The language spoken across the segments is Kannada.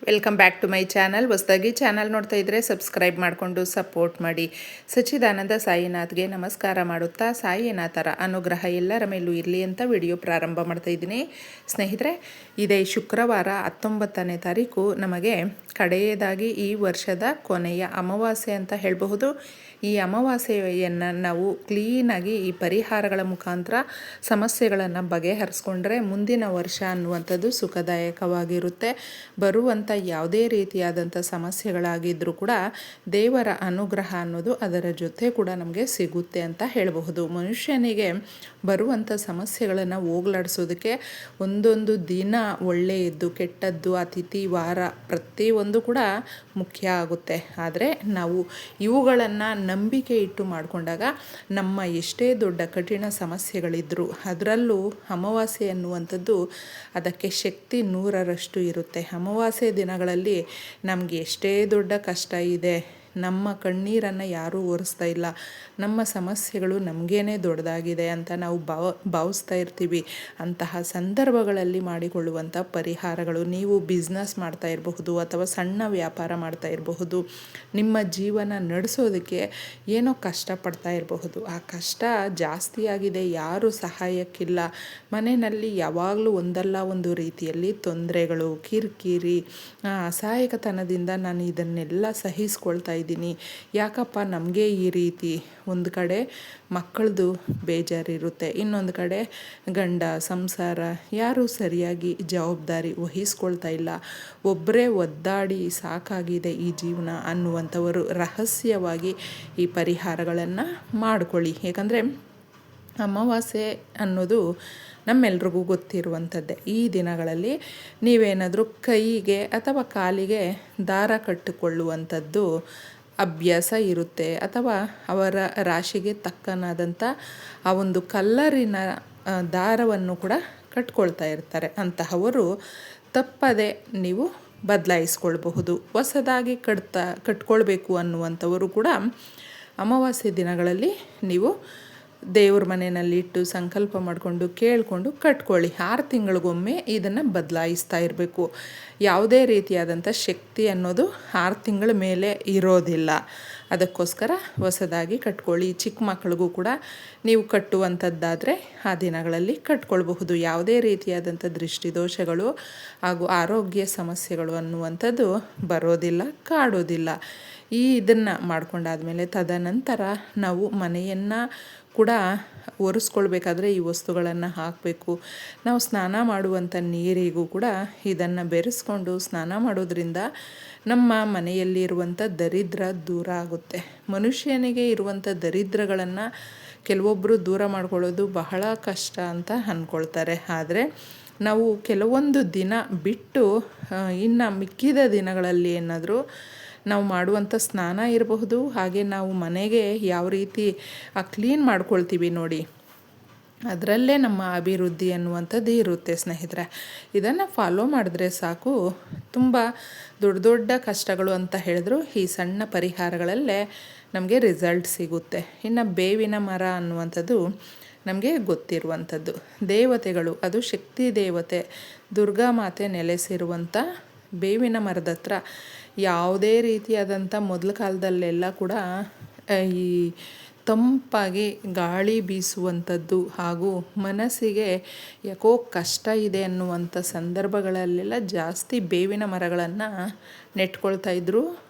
Welcome back to my channel. ಹೊಸದಾಗಿ ಚಾನಲ್ ನೋಡ್ತಾ ಇದ್ದರೆ ಸಬ್ಸ್ಕ್ರೈಬ್ ಮಾಡಿಕೊಂಡು ಸಪೋರ್ಟ್ ಮಾಡಿ. ಸಚ್ಚಿದಾನಂದ ಸಾಯಿನಾಥ್ಗೆ ನಮಸ್ಕಾರ ಮಾಡುತ್ತಾ ಸಾಯಿನಾಥರ ಅನುಗ್ರಹ ಎಲ್ಲರ ಮೇಲೂ ಇರಲಿ ಅಂತ ವಿಡಿಯೋ ಪ್ರಾರಂಭ ಮಾಡ್ತಾ ಇದ್ದೀನಿ. ಸ್ನೇಹಿತರೆ, ಇದೇ ಶುಕ್ರವಾರ 19ನೇ ತಾರೀಕು ನಮಗೆ ಕಡೆಯದಾಗಿ ಈ ವರ್ಷದ ಕೊನೆಯ ಅಮಾವಾಸ್ಯೆ ಅಂತ ಹೇಳಬಹುದು. ಈ ಅಮಾವಾಸ್ಯೆಯನ್ನು ನಾವು ಕ್ಲೀನಾಗಿ ಈ ಪರಿಹಾರಗಳ ಮುಖಾಂತರ ಸಮಸ್ಯೆಗಳನ್ನು ಬಗೆಹರಿಸ್ಕೊಂಡ್ರೆ ಮುಂದಿನ ವರ್ಷ ಅನ್ನುವಂಥದ್ದು ಸುಖದಾಯಕವಾಗಿರುತ್ತೆ. ಬರುವಂಥ ಯಾವುದೇ ರೀತಿಯಾದಂಥ ಸಮಸ್ಯೆಗಳಾಗಿದ್ದರೂ ಕೂಡ ದೇವರ ಅನುಗ್ರಹ ಅನ್ನೋದು ಅದರ ಜೊತೆ ಕೂಡ ನಮಗೆ ಸಿಗುತ್ತೆ ಅಂತ ಹೇಳಬಹುದು. ಮನುಷ್ಯನಿಗೆ ಬರುವಂಥ ಸಮಸ್ಯೆಗಳನ್ನು ಹೋಗಲಾಡಿಸೋದಕ್ಕೆ ಒಂದೊಂದು ದಿನ ಒಳ್ಳೆಯದ್ದು ಕೆಟ್ಟದ್ದು ಅತಿಥಿ ವಾರ ಪ್ರತಿಯೊಂದು ಕೂಡ ಮುಖ್ಯ ಆಗುತ್ತೆ. ಆದರೆ ನಾವು ಇವುಗಳನ್ನು ನಂಬಿಕೆ ಇಟ್ಟು ಮಾಡಿಕೊಂಡಾಗ ನಮ್ಮ ಎಷ್ಟೇ ದೊಡ್ಡ ಕಠಿಣ ಸಮಸ್ಯೆಗಳಿದ್ದರೂ ಅದರಲ್ಲೂ ಅಮಾವಾಸ್ಯೆ ಅನ್ನುವಂಥದ್ದು ಅದಕ್ಕೆ ಶಕ್ತಿ 100ರಷ್ಟು ಇರುತ್ತೆ. ಅಮಾವಾಸ್ಯೆ ದಿನಗಳಲ್ಲಿ ನಮಗೆ ಎಷ್ಟೇ ದೊಡ್ಡ ಕಷ್ಟ ಇದೆ, ನಮ್ಮ ಕಣ್ಣೀರನ್ನು ಯಾರೂ ಒರೆಸ್ತಾ ಇಲ್ಲ, ನಮ್ಮ ಸಮಸ್ಯೆಗಳು ನಮಗೇನೆ ದೊಡ್ಡದಾಗಿದೆ ಅಂತ ನಾವು ಭಾವಿಸ್ತಾ ಇರ್ತೀವಿ. ಅಂತಹ ಸಂದರ್ಭಗಳಲ್ಲಿ ಮಾಡಿಕೊಳ್ಳುವಂಥ ಪರಿಹಾರಗಳು, ನೀವು ಬಿಸ್ನೆಸ್ ಮಾಡ್ತಾ ಇರಬಹುದು ಅಥವಾ ಸಣ್ಣ ವ್ಯಾಪಾರ ಮಾಡ್ತಾ ಇರಬಹುದು, ನಿಮ್ಮ ಜೀವನ ನಡೆಸೋದಕ್ಕೆ ಏನೋ ಕಷ್ಟಪಡ್ತಾ ಇರಬಹುದು, ಆ ಕಷ್ಟ ಜಾಸ್ತಿ ಆಗಿದೆ, ಯಾರೂ ಸಹಾಯಕ್ಕಿಲ್ಲ, ಮನೆಯಲ್ಲಿ ಯಾವಾಗಲೂ ಒಂದಲ್ಲ ಒಂದು ರೀತಿಯಲ್ಲಿ ತೊಂದರೆಗಳು, ಕಿರಿಕಿರಿ, ಅಸಹಾಯಕತನದಿಂದ ನಾನು ಇದನ್ನೆಲ್ಲ ಸಹಿಸ್ಕೊಳ್ತಾ ಇದ್ದೀನಿ, ಯಾಕಪ್ಪ ನಮಗೆ ಈ ರೀತಿ. ಒಂದು ಕಡೆ ಮಕ್ಕಳದು ಬೇಜಾರಿರುತ್ತೆ, ಇನ್ನೊಂದು ಕಡೆ ಗಂಡ ಸಂಸಾರ ಯಾರೂ ಸರಿಯಾಗಿ ಜವಾಬ್ದಾರಿ ವಹಿಸ್ಕೊಳ್ತಾ ಇಲ್ಲ, ಒಬ್ಬರೇ ಒದ್ದಾಡಿ ಸಾಕಾಗಿದೆ ಈ ಜೀವನ ಅನ್ನುವಂಥವರು ರಹಸ್ಯವಾಗಿ ಈ ಪರಿಹಾರಗಳನ್ನು ಮಾಡಿಕೊಳ್ಳಿ. ಏಕೆಂದರೆ ಅಮಾವಾಸ್ಯೆ ಅನ್ನೋದು ನಮ್ಮೆಲ್ರಿಗೂ ಗೊತ್ತಿರುವಂಥದ್ದೇ. ಈ ದಿನಗಳಲ್ಲಿ ನೀವೇನಾದರೂ ಕೈಗೆ ಅಥವಾ ಕಾಲಿಗೆ ದಾರ ಕಟ್ಟಿಕೊಳ್ಳುವಂಥದ್ದು ಅಭ್ಯಾಸ ಇರುತ್ತೆ, ಅಥವಾ ಅವರ ರಾಶಿಗೆ ತಕ್ಕನಾದಂಥ ಆ ಒಂದು ಕಲ್ಲರಿನ ದಾರವನ್ನು ಕೂಡ ಕಟ್ಕೊಳ್ತಾ ಇರ್ತಾರೆ. ಅಂತಹವರು ತಪ್ಪದೆ ನೀವು ಬದಲಾಯಿಸ್ಕೊಳ್ಬಹುದು. ಹೊಸದಾಗಿ ಕಟ್ಕೊಳ್ಬೇಕು ಅನ್ನುವಂಥವರು ಕೂಡ ಅಮಾವಾಸ್ಯೆ ದಿನಗಳಲ್ಲಿ ನೀವು ದೇವ್ರ ಮನೆಯಲ್ಲಿ ಇಟ್ಟು ಸಂಕಲ್ಪ ಮಾಡಿಕೊಂಡು ಕೇಳಿಕೊಂಡು ಕಟ್ಕೊಳ್ಳಿ. 6 ತಿಂಗಳಿಗೊಮ್ಮೆ ಇದನ್ನು ಬದಲಾಯಿಸ್ತಾ ಇರಬೇಕು. ಯಾವುದೇ ರೀತಿಯಾದಂಥ ಶಕ್ತಿ ಅನ್ನೋದು 6 ತಿಂಗಳ ಮೇಲೆ ಇರೋದಿಲ್ಲ. ಅದಕ್ಕೋಸ್ಕರ ಹೊಸದಾಗಿ ಕಟ್ಕೊಳ್ಳಿ. ಚಿಕ್ಕ ಮಕ್ಕಳಿಗೂ ಕೂಡ ನೀವು ಕಟ್ಟುವಂಥದ್ದಾದರೆ ಆ ದಿನಗಳಲ್ಲಿ ಕಟ್ಕೊಳ್ಬಹುದು. ಯಾವುದೇ ರೀತಿಯಾದಂಥ ದೃಷ್ಟಿದೋಷಗಳು ಹಾಗೂ ಆರೋಗ್ಯ ಸಮಸ್ಯೆಗಳು ಅನ್ನುವಂಥದ್ದು ಬರೋದಿಲ್ಲ, ಕಾಡೋದಿಲ್ಲ. ಇದನ್ನು ಮಾಡ್ಕೊಂಡಾದಮೇಲೆ ತದನಂತರ ನಾವು ಮನೆಯನ್ನು ಕೂಡ ಒರೆಸ್ಕೊಳ್ಬೇಕಾದ್ರೆ ಈ ವಸ್ತುಗಳನ್ನು ಹಾಕಬೇಕು. ನಾವು ಸ್ನಾನ ಮಾಡುವಂಥ ನೀರಿಗೂ ಕೂಡ ಇದನ್ನು ಬೆರೆಸ್ಕೊಂಡು ಸ್ನಾನ ಮಾಡೋದ್ರಿಂದ ನಮ್ಮ ಮನೆಯಲ್ಲಿರುವಂಥ ದರಿದ್ರ ದೂರ ಆಗುತ್ತೆ. ಮನುಷ್ಯನಿಗೆ ಇರುವಂಥ ದರಿದ್ರಗಳನ್ನು ಕೆಲವೊಬ್ಬರು ದೂರ ಮಾಡ್ಕೊಳ್ಳೋದು ಬಹಳ ಕಷ್ಟ ಅಂತ ಅಂದ್ಕೊಳ್ತಾರೆ. ಆದರೆ ನಾವು ಕೆಲವೊಂದು ದಿನ ಬಿಟ್ಟು ಇನ್ನು ಮಿಕ್ಕಿದ ದಿನಗಳಲ್ಲಿ ಏನಾದರೂ ನಾವು ಮಾಡುವಂಥ ಸ್ನಾನ ಇರಬಹುದು, ಹಾಗೆ ನಾವು ಮನೆಗೆ ಯಾವ ರೀತಿ ಕ್ಲೀನ್ ಮಾಡ್ಕೊಳ್ತೀವಿ ನೋಡಿ, ಅದರಲ್ಲೇ ನಮ್ಮ ಅಭಿವೃದ್ಧಿ ಅನ್ನುವಂಥದ್ದು ಇರುತ್ತೆ. ಸ್ನೇಹಿತರೆ, ಇದನ್ನು ಫಾಲೋ ಮಾಡಿದ್ರೆ ಸಾಕು. ತುಂಬ ದೊಡ್ಡ ದೊಡ್ಡ ಕಷ್ಟಗಳು ಅಂತ ಹೇಳಿದ್ರು ಈ ಸಣ್ಣ ಪರಿಹಾರಗಳಲ್ಲೇ ನಮಗೆ ರಿಸಲ್ಟ್ ಸಿಗುತ್ತೆ. ಇನ್ನು ಬೇವಿನ ಮರ ಅನ್ನುವಂಥದ್ದು ನಮಗೆ ಗೊತ್ತಿರುವಂಥದ್ದು ದೇವತೆಗಳು, ಅದು ಶಕ್ತಿ ದೇವತೆ ದುರ್ಗಾ ಮಾತೆ ನೆಲೆಸಿರುವಂಥ ಬೇವಿನ ಮರದ ಹತ್ರ ಯಾವುದೇ ರೀತಿಯಾದಂಥ ಮೊದಲ ಕಾಲದಲ್ಲೆಲ್ಲ ಕೂಡ ಈ ತಂಪಾಗಿ ಗಾಳಿ ಬೀಸುವಂಥದ್ದು ಹಾಗೂ ಮನಸ್ಸಿಗೆ ಯಾಕೋ ಕಷ್ಟ ಇದೆ ಅನ್ನುವಂಥ ಸಂದರ್ಭಗಳಲ್ಲೆಲ್ಲ ಜಾಸ್ತಿ ಬೇವಿನ ಮರಗಳನ್ನು ನೆಟ್ಕೊಳ್ತಾ ಇದ್ದರು.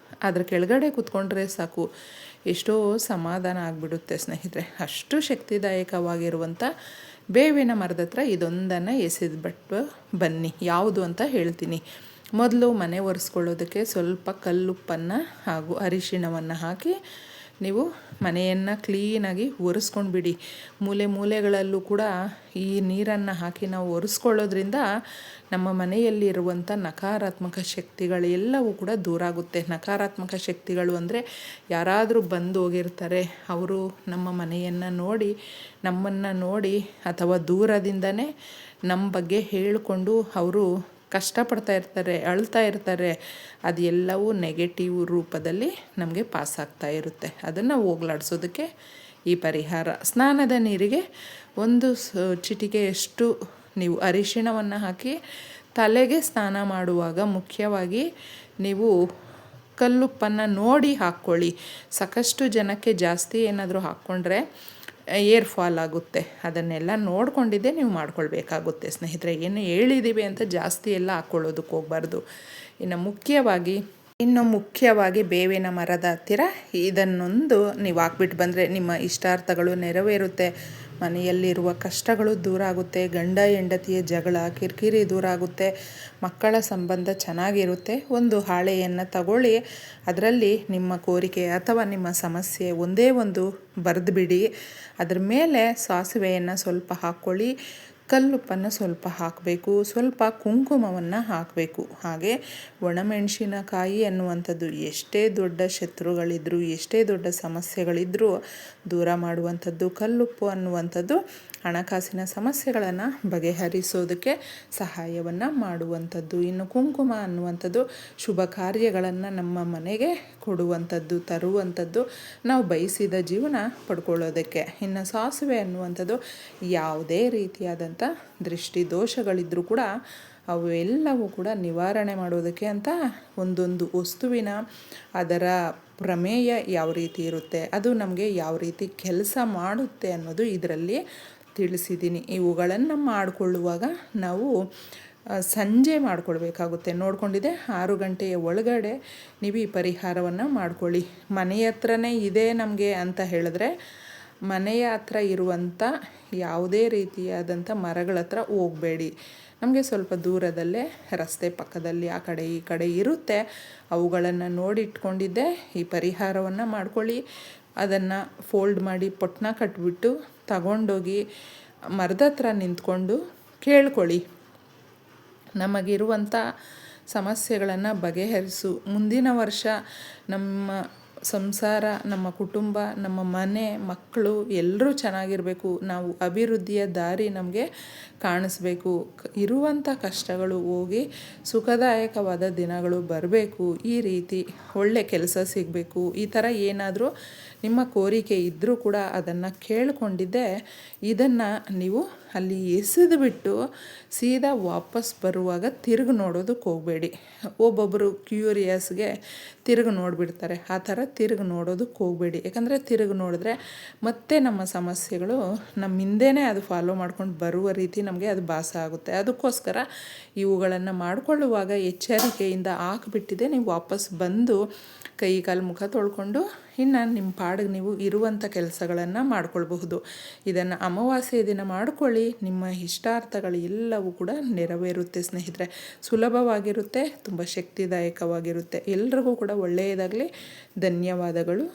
ಅದ್ರ ಕೆಳಗಡೆ ಕೂತ್ಕೊಂಡ್ರೆ ಸಾಕು, ಎಷ್ಟೋ ಸಮಾಧಾನ ಆಗಿಬಿಡುತ್ತೆ ಸ್ನೇಹಿತರೆ. ಅಷ್ಟು ಶಕ್ತಿದಾಯಕವಾಗಿರುವಂಥ ಬೇವಿನ ಮರದ ಹತ್ರ ಇದೊಂದನ್ನು ಎಸೆದ್ಬಿಟ್ಟು ಬನ್ನಿ. ಯಾವುದು ಅಂತ ಹೇಳ್ತೀನಿ. ಮೊದಲು ಮನೆ ಒರೆಸ್ಕೊಳ್ಳೋದಕ್ಕೆ ಸ್ವಲ್ಪ ಕಲ್ಲುಪ್ಪನ್ನು ಹಾಗೂ ಅರಿಶಿಣವನ್ನು ಹಾಕಿ ನೀವು ಮನೆಯನ್ನು ಕ್ಲೀನಾಗಿ ಒರೆಸ್ಕೊಂಡು ಬಿಡಿ. ಮೂಲೆ ಮೂಲೆಗಳಲ್ಲೂ ಕೂಡ ಈ ನೀರನ್ನು ಹಾಕಿ ನಾವು ಒರೆಸ್ಕೊಳ್ಳೋದ್ರಿಂದ ನಮ್ಮ ಮನೆಯಲ್ಲಿರುವಂಥ ನಕಾರಾತ್ಮಕ ಶಕ್ತಿಗಳೆಲ್ಲವೂ ಕೂಡ ದೂರ ಆಗುತ್ತೆ. ನಕಾರಾತ್ಮಕ ಶಕ್ತಿಗಳು ಅಂದರೆ ಯಾರಾದರೂ ಬಂದು ಹೋಗಿರ್ತಾರೆ, ಅವರು ನಮ್ಮ ಮನೆಯನ್ನು ನೋಡಿ, ನಮ್ಮನ್ನು ನೋಡಿ ಅಥವಾ ದೂರದಿಂದನೇ ನಮ್ಮ ಬಗ್ಗೆ ಹೇಳಿಕೊಂಡು ಅವರು ಕಷ್ಟಪಡ್ತಾ ಇರ್ತಾರೆ, ಅಳ್ತಾ ಇರ್ತಾರೆ. ಅದೆಲ್ಲವೂ ನೆಗೆಟಿವ್ ರೂಪದಲ್ಲಿ ನಮಗೆ ಪಾಸ್ ಆಗ್ತಾ ಇರುತ್ತೆ. ಅದನ್ನು ಹೋಗಲಾಡಿಸೋದಕ್ಕೆ ಈ ಪರಿಹಾರ. ಸ್ನಾನದ ನೀರಿಗೆ ಒಂದು ಚಿಟಿಕೆಯಷ್ಟು ನೀವು ಅರಿಶಿಣವನ್ನು ಹಾಕಿ ತಲೆಗೆ ಸ್ನಾನ ಮಾಡುವಾಗ ಮುಖ್ಯವಾಗಿ ನೀವು ಕಲ್ಲುಪ್ಪನ್ನು ನೋಡಿ ಹಾಕ್ಕೊಳ್ಳಿ. ಸಾಕಷ್ಟು ಜನಕ್ಕೆ ಜಾಸ್ತಿ ಏನಾದರೂ ಹಾಕ್ಕೊಂಡ್ರೆ ಏರ್ ಫಾಲ್ ಆಗುತ್ತೆ. ಅದನ್ನೆಲ್ಲ ನೋಡ್ಕೊಂಡಿದ್ದೇ ನೀವು ಮಾಡ್ಕೊಳ್ಬೇಕಾಗುತ್ತೆ ಸ್ನೇಹಿತರೆ. ಏನು ಹೇಳಿದ್ದೀವಿ ಅಂತ ಜಾಸ್ತಿ ಎಲ್ಲ ಹಾಕ್ಕೊಳ್ಳೋದಕ್ಕೆ ಹೋಗಬಾರ್ದು. ಇನ್ನು ಮುಖ್ಯವಾಗಿ ಬೇವಿನ ಮರದ ಹತ್ತಿರ ಇದನ್ನೊಂದು ನೀವು ಹಾಕ್ಬಿಟ್ಟು ಬಂದರೆ ನಿಮ್ಮ ಇಷ್ಟಾರ್ಥಗಳು ನೆರವೇರುತ್ತೆ. ಮನೆಯಲ್ಲಿರುವ ಕಷ್ಟಗಳು ದೂರ ಆಗುತ್ತೆ. ಗಂಡ ಹೆಂಡತಿಯ ಜಗಳ ಕಿರಿಕಿರಿ ದೂರ ಆಗುತ್ತೆ. ಮಕ್ಕಳ ಸಂಬಂಧ ಚೆನ್ನಾಗಿರುತ್ತೆ. ಒಂದು ಹಾಳೆಯನ್ನು ತಗೊಳ್ಳಿ, ಅದರಲ್ಲಿ ನಿಮ್ಮ ಕೋರಿಕೆ ಅಥವಾ ನಿಮ್ಮ ಸಮಸ್ಯೆ ಒಂದೇ ಒಂದು ಬರೆದುಬಿಡಿ. ಅದ್ರ ಮೇಲೆ ಸಾಸಿವೆಯನ್ನು ಸ್ವಲ್ಪ ಹಾಕ್ಕೊಳ್ಳಿ, ಕಲ್ಲುಪ್ಪನ್ನು ಸ್ವಲ್ಪ ಹಾಕಬೇಕು, ಸ್ವಲ್ಪ ಕುಂಕುಮವನ್ನು ಹಾಕಬೇಕು. ಹಾಗೆ ಒಣಮೆಣಸಿನಕಾಯಿ ಅನ್ನುವಂಥದ್ದು ಎಷ್ಟೇ ದೊಡ್ಡ ಶತ್ರುಗಳಿದ್ದರೂ ಎಷ್ಟೇ ದೊಡ್ಡ ಸಮಸ್ಯೆಗಳಿದ್ದರೂ ದೂರ ಮಾಡುವಂಥದ್ದು. ಕಲ್ಲುಪ್ಪು ಅನ್ನುವಂಥದ್ದು ಹಣಕಾಸಿನ ಸಮಸ್ಯೆಗಳನ್ನು ಬಗೆಹರಿಸೋದಕ್ಕೆ ಸಹಾಯವನ್ನು ಮಾಡುವಂಥದ್ದು. ಇನ್ನು ಕುಂಕುಮ ಅನ್ನುವಂಥದ್ದು ಶುಭ ಕಾರ್ಯಗಳನ್ನು ನಮ್ಮ ಮನೆಗೆ ಕೊಡುವಂಥದ್ದು, ತರುವಂಥದ್ದು, ನಾವು ಬಯಸಿದ ಜೀವನ ಪಡ್ಕೊಳ್ಳೋದಕ್ಕೆ. ಇನ್ನು ಸಾಸಿವೆ ಅನ್ನುವಂಥದ್ದು ಯಾವುದೇ ರೀತಿಯಾದಂಥ ದೃಷ್ಟಿ ದೋಷಗಳಿದ್ದರೂ ಕೂಡ ಅವೆಲ್ಲವೂ ಕೂಡ ನಿವಾರಣೆ ಮಾಡೋದಕ್ಕೆ ಅಂತ ಒಂದೊಂದು ವಸ್ತುವಿನ ಅದರ ಪ್ರಮೇಯ ಯಾವ ರೀತಿ ಇರುತ್ತೆ, ಅದು ನಮಗೆ ಯಾವ ರೀತಿ ಕೆಲಸ ಮಾಡುತ್ತೆ ಅನ್ನೋದು ಇದರಲ್ಲಿ ತಿಳಿಸಿದ್ದೀನಿ. ಇವುಗಳನ್ನು ಮಾಡಿಕೊಳ್ಳುವಾಗ ನಾವು ಸಂಜೆ ಮಾಡಿಕೊಳ್ಬೇಕಾಗುತ್ತೆ. ನೋಡ್ಕೊಂಡಿದ್ದೆ 6 ಗಂಟೆಯ ಒಳಗಡೆ ನೀವು ಈ ಪರಿಹಾರವನ್ನು ಮಾಡ್ಕೊಳ್ಳಿ. ಮನೆಯ ಹತ್ರನೇ ಇದೆ ನಮಗೆ ಅಂತ ಹೇಳಿದ್ರೆ ಮನೆಯ ಹತ್ರ ಇರುವಂಥ ಯಾವುದೇ ರೀತಿಯಾದಂಥ ಮರಗಳ ಹತ್ರ ಹೋಗಬೇಡಿ. ನಮಗೆ ಸ್ವಲ್ಪ ದೂರದಲ್ಲೇ ರಸ್ತೆ ಪಕ್ಕದಲ್ಲಿ ಆ ಕಡೆ ಈ ಕಡೆ ಇರುತ್ತೆ. ಅವುಗಳನ್ನು ನೋಡಿಟ್ಕೊಂಡಿದ್ದೆ ಈ ಪರಿಹಾರವನ್ನು ಮಾಡ್ಕೊಳ್ಳಿ. ಅದನ್ನು ಫೋಲ್ಡ್ ಮಾಡಿ ಪೊಟ್ನ ಕಟ್ಬಿಟ್ಟು ತಗೊಂಡೋಗಿ ಮರದ ಹತ್ರ ನಿಂತ್ಕೊಂಡು ಕೇಳ್ಕೊಳ್ಳಿ, ನಮಗಿರುವಂಥ ಸಮಸ್ಯೆಗಳನ್ನು ಬಗೆಹರಿಸು. ಮುಂದಿನ ವರ್ಷ ನಮ್ಮ ಸಂಸಾರ, ನಮ್ಮ ಕುಟುಂಬ, ನಮ್ಮ ಮನೆ, ಮಕ್ಕಳು ಎಲ್ಲರೂ ಚೆನ್ನಾಗಿರಬೇಕು. ನಾವು ಅಭಿವೃದ್ಧಿಯ ದಾರಿ ನಮಗೆ ಕಾಣಿಸ್ಬೇಕು. ಇರುವಂಥ ಕಷ್ಟಗಳು ಹೋಗಿ ಸುಖದಾಯಕವಾದ ದಿನಗಳು ಬರಬೇಕು. ಈ ರೀತಿ ಒಳ್ಳೆ ಕೆಲಸ ಸಿಗಬೇಕು. ಈ ಥರ ಏನಾದರೂ ನಿಮ್ಮ ಕೋರಿಕೆ ಇದ್ದರೂ ಕೂಡ ಅದನ್ನು ಕೇಳಿಕೊಂಡಿದ್ದೆ ಇದನ್ನು ನೀವು ಅಲ್ಲಿ ಎಸೆದು ಬಿಟ್ಟು ಸೀದಾ ವಾಪಸ್ ಬರುವಾಗ ತಿರುಗಿ ನೋಡೋದಕ್ಕೆ ಹೋಗಬೇಡಿ. ಒಬ್ಬೊಬ್ಬರು ಕ್ಯೂರಿಯಸ್ಗೆ ತಿರುಗಿ ನೋಡಿಬಿಡ್ತಾರೆ. ಆ ಥರ ತಿರುಗಿ ನೋಡೋದಕ್ಕೆ ಹೋಗಬೇಡಿ. ಯಾಕಂದರೆ ತಿರುಗಿ ನೋಡಿದ್ರೆ ಮತ್ತೆ ನಮ್ಮ ಸಮಸ್ಯೆಗಳು ನಮ್ಮ ಹಿಂದೆನೇ ಅದು ಫಾಲೋ ಮಾಡ್ಕೊಂಡು ಬರುವ ರೀತಿ ನಮಗೆ ಅದು ಭಾಸ ಆಗುತ್ತೆ. ಅದಕ್ಕೋಸ್ಕರ ಇವುಗಳನ್ನು ಮಾಡಿಕೊಳ್ಳುವಾಗ ಎಚ್ಚರಿಕೆಯಿಂದ ಹಾಕಿಬಿಟ್ಟಿದೆ ನೀವು ವಾಪಸ್ ಬಂದು ಕೈ ಕಾಲು ಮುಖ ತೊಳ್ಕೊಂಡು ಇನ್ನು ನಿಮ್ಮ ಪಾಡಿಗೆ ನೀವು ಇರುವಂಥ ಕೆಲಸಗಳನ್ನು ಮಾಡ್ಕೊಳ್ಬಹುದು. ಇದನ್ನು ಅಮಾವಾಸ್ಯೆ ದಿನ ಮಾಡ್ಕೊಳ್ಳಿ. ನಿಮ್ಮ ಇಷ್ಟಾರ್ಥಗಳು ಎಲ್ಲವೂ ಕೂಡ ನೆರವೇರುತ್ತೆ ಸ್ನೇಹಿತರೆ. ಸುಲಭವಾಗಿರುತ್ತೆ, ತುಂಬ ಶಕ್ತಿದಾಯಕವಾಗಿರುತ್ತೆ. ಎಲ್ರಿಗೂ ಕೂಡ ಒಳ್ಳೆಯದಾಗಲಿ. ಧನ್ಯವಾದಗಳು.